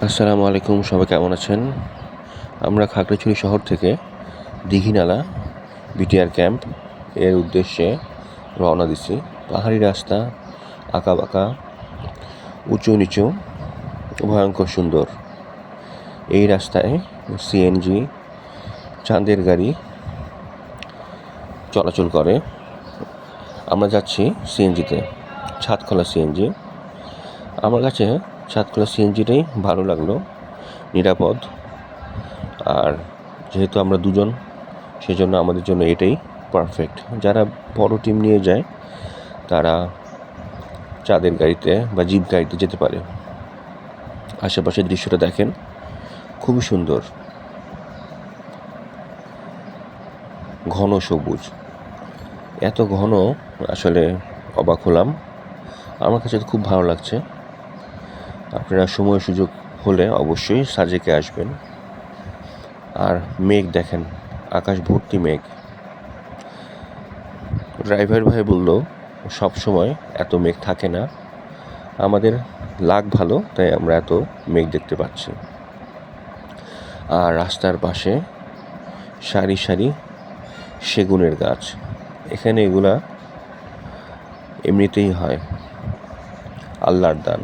আসসালামু আলাইকুম, সবাই কেমন আছেন? আমরা খাগড়াছড়ি শহর থেকে দীঘিনালা বিটিআর ক্যাম্প এর উদ্দেশ্যে রওনা দিছি। পাহাড়ি রাস্তা, আঁকাবাঁকা, উঁচু নিচু, ভয়ঙ্কর সুন্দর। এই রাস্তায় সিএনজি, চাঁদের গাড়ি চলাচল করে। আমরা যাচ্ছি সিএনজিতে, ছাদখোলা সিএনজি। আমার কাছে ছাদখোলা সিএনজিটাই ভালো লাগলো, নিরাপদ। আর যেহেতু আমরা দুজন, সেজন্য আমাদের জন্য এটাই পারফেক্ট। যারা বড় টিম নিয়ে যায় তারা চাঁদের গাড়িতে বা জিপ গাড়িতে যেতে পারে। আশেপাশের দৃশ্যটা দেখেন, খুবই সুন্দর, ঘন সবুজ, এত ঘন, আসলে অবাক হলাম। আমার কাছে তো খুব ভালো লাগছে। আপনারা সময় সুযোগ হলে অবশ্যই সাজেকে আসবেন। আর মেঘ দেখেন, আকাশ ভর্তি মেঘ। ড্রাইভার ভাই বলল সব সময় এত মেঘ থাকে না, আমাদের লাক ভালো তাই আমরা এত মেঘ দেখতে পাচ্ছি। আর রাস্তার পাশে সারি সারি সেগুনের গাছ। এখানে এগুলা এমনিতেই হয়, আল্লাহর দান।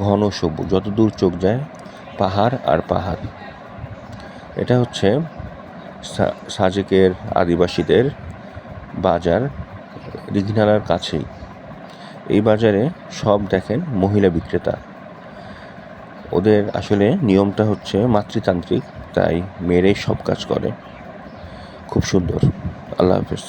ঘন সবুজ, যত দূর চোখ যায় পাহাড় আর পাহাড়। এটা হচ্ছে সাজেকের আদিবাসীদের বাজার, দীঘিনালার কাছেই। এই বাজারে সব দেখেন মহিলা বিক্রেতা। ওদের আসলে নিয়মটা হচ্ছে মাতৃতান্ত্রিক, তাই মেয়েরাই সব কাজ করে। খুব সুন্দর। আল্লাহ হাফেজ।